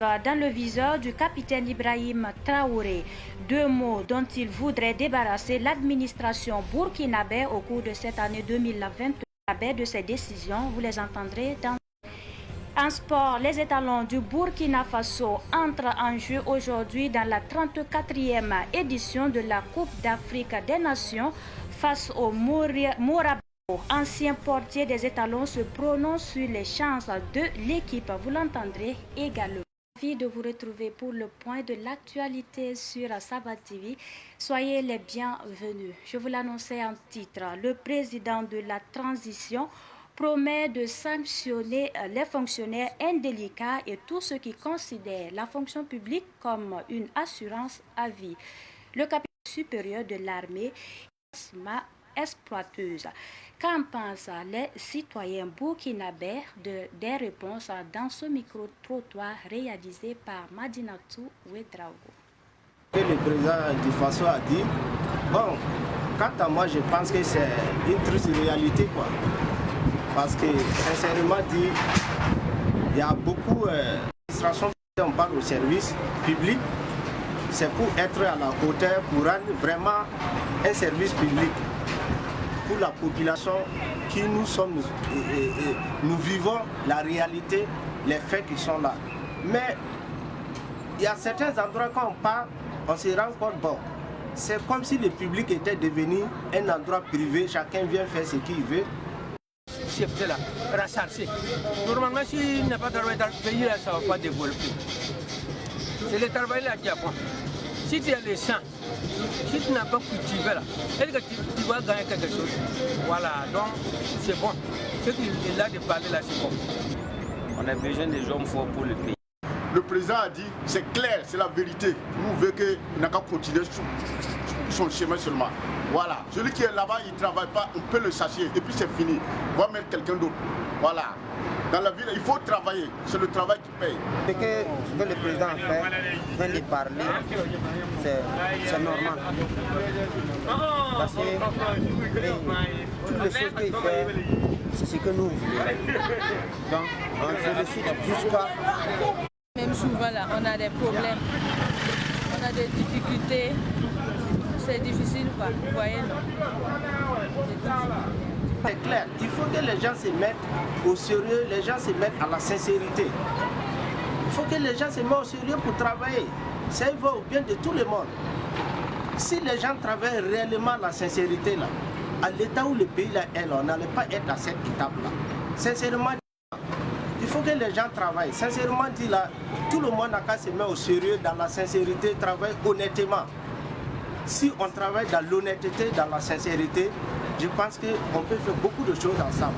dans le viseur du capitaine Ibrahim Traoré. Deux mots dont il voudrait débarrasser l'administration burkinabé au cours de cette année 2020. De ces décisions, vous les entendrez dans... En sport, les étalons du Burkina Faso entrent en jeu aujourd'hui dans la 34e édition de la Coupe d'Afrique des Nations face au Morabito. Ancien portier des étalons se prononce sur les chances de l'équipe. Vous l'entendrez également. Ravi de vous retrouver pour le point de l'actualité sur Sabat TV. Soyez les bienvenus. Je vous l'annonçais en titre. Le président de la transition promet de sanctionner les fonctionnaires indélicats et tous ceux qui considèrent la fonction publique comme une assurance à vie. Le capitaine supérieur de l'armée exploiteuse. Qu'en pensent les citoyens burkinabés des réponses dans ce micro-trottoir réalisé par Madinatou Ouedraogo? Le président du Faso a dit, bon, quant à moi, je pense que c'est une triste réalité, quoi. Parce que, sincèrement dit, il y a beaucoup d'administrations qui on parle au service public. C'est pour être à la hauteur, pour rendre vraiment un service public pour la population qui nous sommes. Nous vivons la réalité, les faits qui sont là. Mais il y a certains endroits quand on part, on se rend compte, bon, c'est comme si le public était devenu un endroit privé, chacun vient faire ce qu'il veut. C'est là, rassarcer. Normalement, s'il n'a pas travaillé dans le pays, là, ça ne va pas développer. C'est le travail là qui apprend. Si tu as le sang, si tu n'as pas cultivé là, est-ce que tu vas gagner quelque chose? Voilà, donc c'est bon. Ce qu'il est là de parler là, c'est bon. On a besoin des hommes forts pour le pays. Le président a dit, c'est clair, c'est la vérité. Nous voulons qu'il n'a qu'à continuer son chemin seulement. Voilà. Celui qui est là-bas, il ne travaille pas, on peut le chasser et puis c'est fini. On va mettre quelqu'un d'autre. Voilà. Dans la ville, il faut travailler. C'est le travail qui paye. Ce que le président a fait, vient de parler, c'est normal. Parce que toutes les choses qu'il fait, c'est ce que nous voulons. Donc, on félicite jusqu'à... Même souvent là, on a des problèmes, on a des difficultés, c'est difficile quoi, vous voyez non? C'est clair, il faut que les gens se mettent au sérieux, les gens se mettent à la sincérité. Il faut que les gens se mettent au sérieux pour travailler. Ça va au bien de tout le monde. Si les gens travaillent réellement la sincérité là, à l'état où le pays là est, on n'allait pas être à cette étape là. Sincèrement, il faut que les gens travaillent. Sincèrement dit là, tout le monde n'a qu'à se mettre au sérieux dans la sincérité, travailler honnêtement. Si on travaille dans l'honnêteté, dans la sincérité, je pense qu'on peut faire beaucoup de choses ensemble.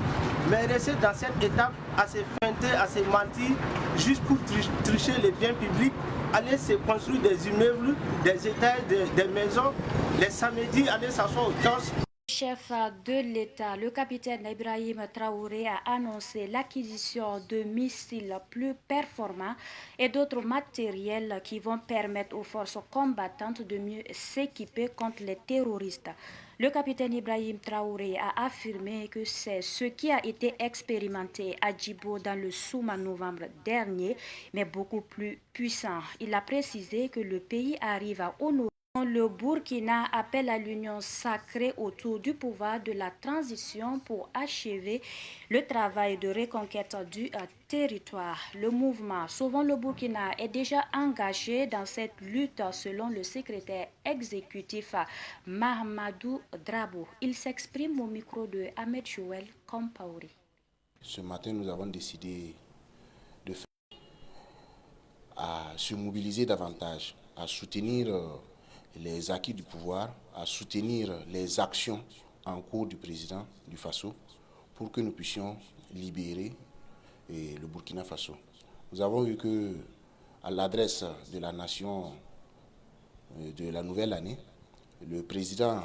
Mais rester dans cette étape, à se feinter, à se mentir, juste pour tricher les biens publics, aller se construire des immeubles, des étages, des maisons, les samedis, aller s'asseoir au torse. Chef de l'État, le capitaine Ibrahim Traoré a annoncé l'acquisition de missiles plus performants et d'autres matériels qui vont permettre aux forces combattantes de mieux s'équiper contre les terroristes. Le capitaine Ibrahim Traoré a affirmé que c'est ce qui a été expérimenté à Djibo dans le Souma novembre dernier, mais beaucoup plus puissant. Il a précisé que le pays arrive à honorer. Le Burkina appelle à l'union sacrée autour du pouvoir de la transition pour achever le travail de reconquête du territoire. Le mouvement Sauvons le Burkina est déjà engagé dans cette lutte selon le secrétaire exécutif Mahamadou Drabo. Il s'exprime au micro de Ahmed Joël Kompaouri. Ce matin, nous avons décidé de faire à se mobiliser davantage, à soutenir les acquis du pouvoir, à soutenir les actions en cours du président du Faso pour que nous puissions libérer le Burkina Faso. Nous avons vu que, à l'adresse de la nation de la nouvelle année, le président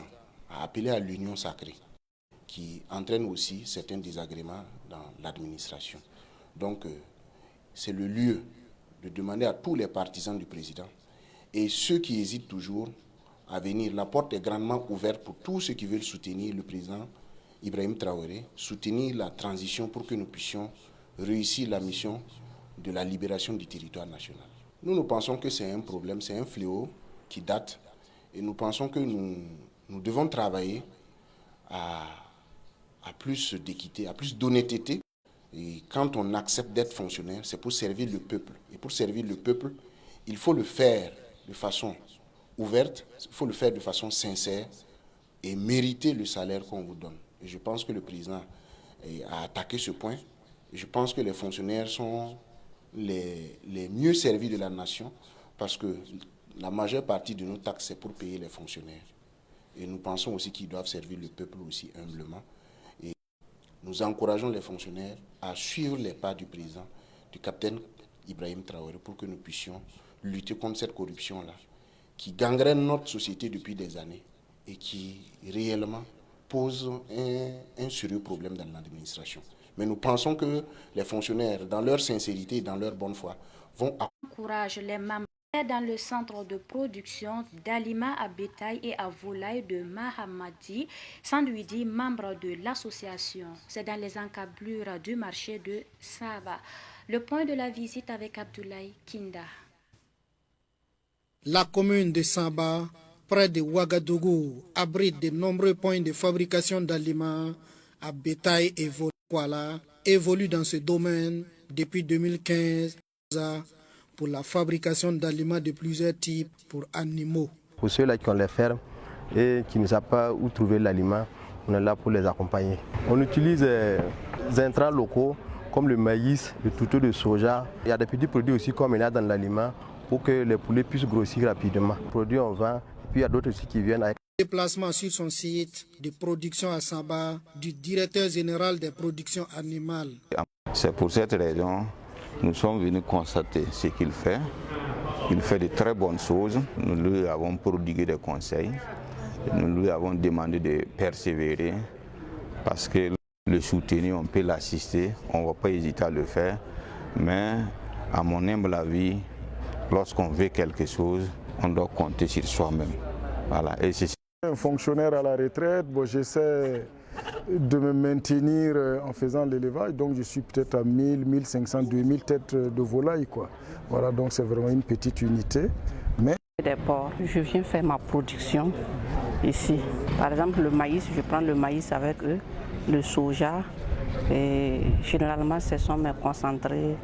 a appelé à l'union sacrée qui entraîne aussi certains désagréments dans l'administration. Donc, c'est le lieu de demander à tous les partisans du président et ceux qui hésitent toujours à venir. La porte est grandement ouverte pour tous ceux qui veulent soutenir le président Ibrahim Traoré, soutenir la transition pour que nous puissions réussir la mission de la libération du territoire national. Nous pensons que c'est un problème, c'est un fléau qui date et nous pensons que nous devons travailler à plus d'équité, à plus d'honnêteté. Et quand on accepte d'être fonctionnaire, c'est pour servir le peuple. Et pour servir le peuple, il faut le faire de façon ouverte, il faut le faire de façon sincère et mériter le salaire qu'on vous donne. Et je pense que le président a attaqué ce point. Et je pense que les fonctionnaires sont les mieux servis de la nation parce que la majeure partie de nos taxes, c'est pour payer les fonctionnaires. Et nous pensons aussi qu'ils doivent servir le peuple aussi humblement. Et nous encourageons les fonctionnaires à suivre les pas du président, du capitaine Ibrahim Traoré, pour que nous puissions lutter contre cette corruption-là, qui gangrène notre société depuis des années et qui réellement pose un sérieux problème dans l'administration. Mais nous pensons que les fonctionnaires, dans leur sincérité et dans leur bonne foi, vont encourager les membres dans le centre de production d'aliments à bétail et à volaille de Mahamadi, Sandouidi, membre de l'association. C'est dans les encablures du marché de Saba. Le point de la visite avec Abdoulaye Kinda. La commune de Saba, près de Ouagadougou, abrite de nombreux points de fabrication d'aliments à bétail et volaille. Voilà, évolue dans ce domaine depuis 2015 pour la fabrication d'aliments de plusieurs types pour animaux. Pour ceux-là qui ont les fermes et qui ne savent pas où trouver l'aliment, on est là pour les accompagner. On utilise des intrants locaux comme le maïs, le toutou de soja. Il y a des petits produits aussi comme il y a dans l'aliment pour que les poulets puissent grossir rapidement. Les produits on vend, et puis il y a d'autres aussi qui viennent avec. Déplacement sur son site de production à Saba du directeur général des productions animales. C'est pour cette raison que nous sommes venus constater ce qu'il fait. Il fait de très bonnes choses. Nous lui avons prodigué des conseils. Nous lui avons demandé de persévérer parce que le soutenir, on peut l'assister. On ne va pas hésiter à le faire. Mais à mon humble avis, lorsqu'on veut quelque chose, on doit compter sur soi-même. Voilà. Et c'est un fonctionnaire à la retraite, j'essaie de me maintenir en faisant l'élevage, donc je suis peut-être à 1000, 1500, 2000 têtes de volaille, quoi. Voilà, donc c'est vraiment une petite unité. Mais des porcs, je viens faire ma production ici. Par exemple, le maïs, je prends le maïs avec eux, le soja, et généralement ce sont mes concentrés,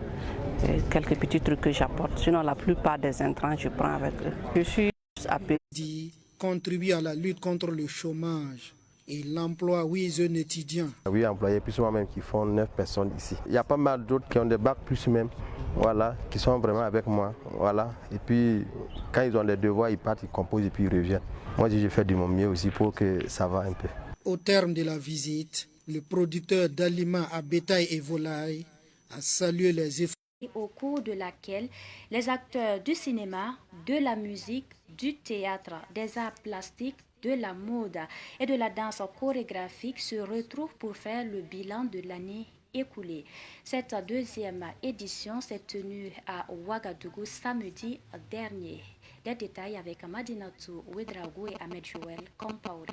et quelques petits trucs que j'apporte. Sinon, la plupart des intrants, je prends avec eux. Je suis appelé contribue à la lutte contre le chômage et l'emploi 8 jeunes étudiants. Oui, employés plus moi-même qui font 9 personnes ici. Il y a pas mal d'autres qui ont des bacs plus même, voilà, qui sont vraiment avec moi, voilà. Et puis quand ils ont des devoirs, ils partent, ils composent et puis ils reviennent. Moi, je fais de mon mieux aussi pour que ça va un peu. Au terme de la visite, le producteur d'aliments à bétail et volaille a salué les efforts. Au cours de laquelle les acteurs du cinéma, de la musique, du théâtre, des arts plastiques, de la mode et de la danse chorégraphique se retrouvent pour faire le bilan de l'année écoulée. Cette deuxième édition s'est tenue à Ouagadougou samedi dernier. Des détails avec Madinatou Ouedraogo et Ahmed Joël Compaoré.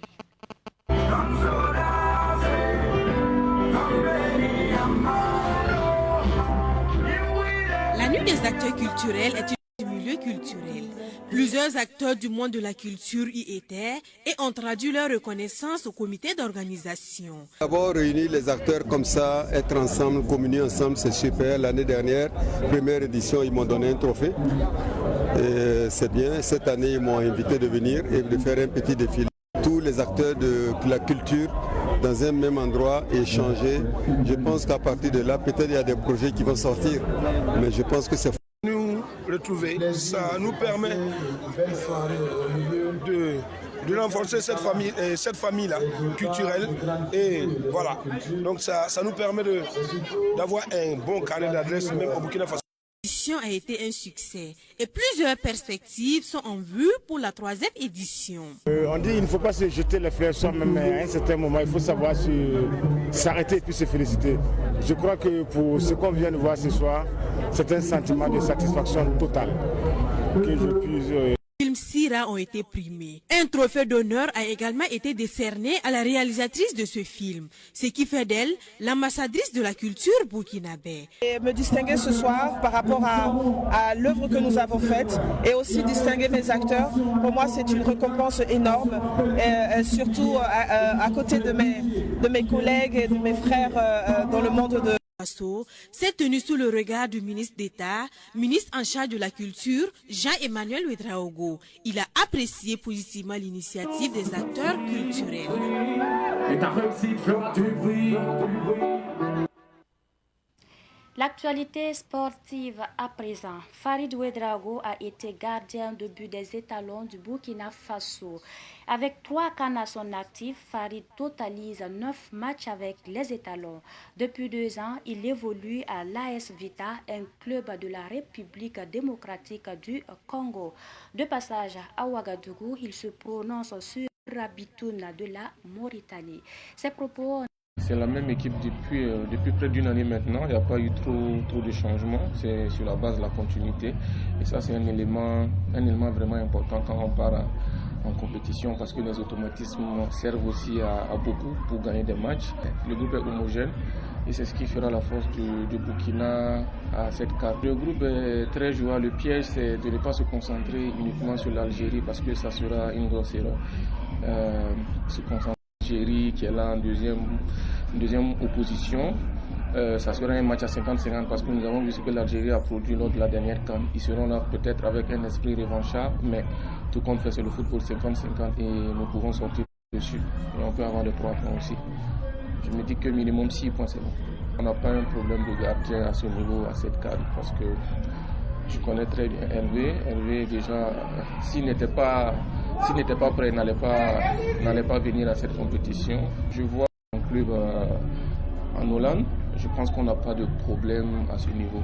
La nuit des acteurs culturels est un milieu culturel. Plusieurs acteurs du monde de la culture y étaient et ont traduit leur reconnaissance au comité d'organisation. D'abord réunir les acteurs comme ça, être ensemble, communier ensemble, c'est super. L'année dernière, première édition, ils m'ont donné un trophée. C'est bien. Cette année, ils m'ont invité de venir et de faire un petit défilé. Tous les acteurs de la culture dans un même endroit et échanger. Je pense qu'à partir de là, peut-être il y a des projets qui vont sortir. Mais je pense que c'est nous retrouver. Ça nous permet de renforcer cette famille-là, culturelle. Et voilà. Donc ça nous permet d'avoir un bon carnet d'adresse même au Burkina Faso. L'édition a été un succès et plusieurs perspectives sont en vue pour la 3e édition. On dit qu'il ne faut pas se jeter les fleurs soi-même, mais à un certain moment, il faut savoir s'arrêter et puis se féliciter. Je crois que pour ce qu'on vient de voir ce soir, c'est un sentiment de satisfaction totale que je puisse... Film Kira ont été primés. Un trophée d'honneur a également été décerné à la réalisatrice de ce film, ce qui fait d'elle l'ambassadrice de la culture burkinabé. Et me distinguer ce soir par rapport à l'œuvre que nous avons faite et aussi distinguer mes acteurs, pour moi c'est une récompense énorme, et surtout à côté de mes collègues et de mes frères dans le monde de... s'est tenu sous le regard du ministre d'État, ministre en charge de la culture, Jean-Emmanuel Ouedraogo. Il a apprécié positivement l'initiative des acteurs culturels. Et ta réussite fera du bruit. L'actualité sportive à présent. Farid Ouedraogo a été gardien de but des étalons du Burkina Faso. Avec 3 CAN à son actif, Farid totalise 9 matchs avec les étalons. Depuis 2 ans, il évolue à l'AS Vita, un club de la République démocratique du Congo. De passage à Ouagadougou, il se prononce sur Rabitoun de la Mauritanie. Ses propos... C'est la même équipe depuis près d'une année maintenant. Il n'y a pas eu trop de changements. C'est sur la base de la continuité. Et ça, c'est un élément vraiment important quand on part en compétition parce que les automatismes servent aussi à beaucoup pour gagner des matchs. Le groupe est homogène et c'est ce qui fera la force du Burkina à cette carte. Le groupe est très joueur. Le piège, c'est de ne pas se concentrer uniquement sur l'Algérie parce que ça sera une grosse erreur. Se concentrer sur l'Algérie qui est là en deuxième opposition. Ça sera un match à 50-50 parce que nous avons vu ce que l'Algérie a produit lors de la dernière CAN. Ils seront là peut-être avec un esprit revanchard, mais tout compte fait, c'est le football 50-50 et nous pouvons sortir dessus. Et on peut avoir les 3 points aussi. Je me dis que minimum 6 points, c'est bon. On n'a pas un problème de gardien à ce niveau, à cette CAN, parce que je connais très bien Hervé. Hervé, déjà, s'il n'était pas prêt, il n'allait pas venir à cette compétition. Je vois un club en Hollande. Je pense qu'on n'a pas de problème à ce niveau.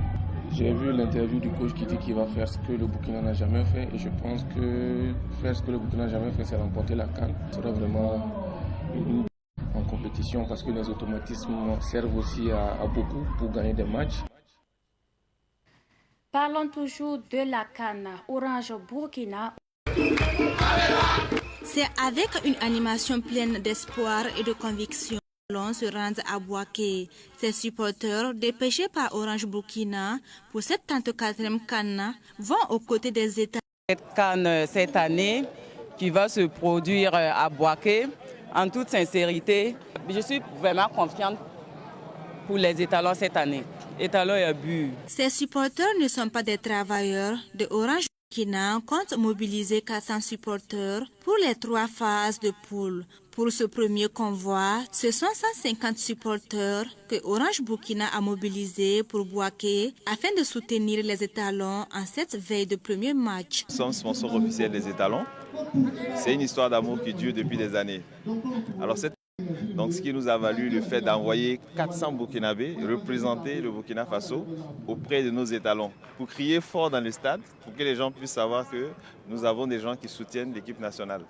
J'ai vu l'interview du coach qui dit qu'il va faire ce que le Burkina n'a jamais fait et je pense que faire ce que le Burkina n'a jamais fait, c'est remporter la CAN. Ce sera vraiment en compétition parce que les automatismes servent aussi à beaucoup pour gagner des matchs. Parlons toujours de la CAN. Orange Burkina. C'est avec une animation pleine d'espoir et de conviction que l'on se rend à Bouaké. Ses supporters, dépêchés par Orange Burkina pour cette 34e CAN, vont aux côtés des États. Cette CAN cette année qui va se produire à Bouaké, en toute sincérité, je suis vraiment confiante pour les étalons cette année. Étalons et but. Ces supporters ne sont pas des travailleurs de Orange Burkina compte mobiliser 400 supporters pour les 3 phases de poule. Pour ce premier convoi, ce sont 150 supporters que Orange Burkina a mobilisés pour Bouaké afin de soutenir les étalons en cette veille de premier match. Nous sommes sponsors officiels des étalons. C'est une histoire d'amour qui dure depuis des années. Alors donc ce qui nous a valu le fait d'envoyer 400 Burkinabés représenter le Burkina Faso auprès de nos étalons pour crier fort dans le stade, pour que les gens puissent savoir que nous avons des gens qui soutiennent l'équipe nationale.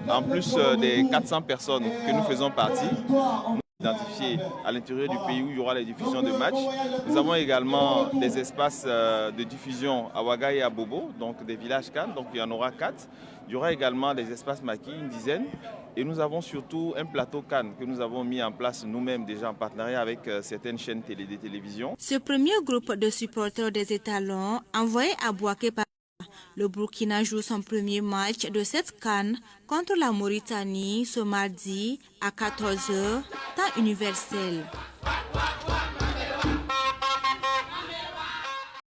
En plus des 400 personnes que nous faisons partie, nous identifiés à l'intérieur du pays où il y aura les diffusions de matchs. Nous avons également des espaces de diffusion à Ouaga et à Bobo, donc des villages CAN, donc il y en aura 4. Il y aura également des espaces maquis, une dizaine. Et nous avons surtout un plateau CAN que nous avons mis en place nous-mêmes déjà en partenariat avec certaines chaînes de télévision. Ce premier groupe de supporters des étalons envoyé à Bouaké par le Burkina joue son premier match de cette CAN contre la Mauritanie ce mardi à 14h, temps universel.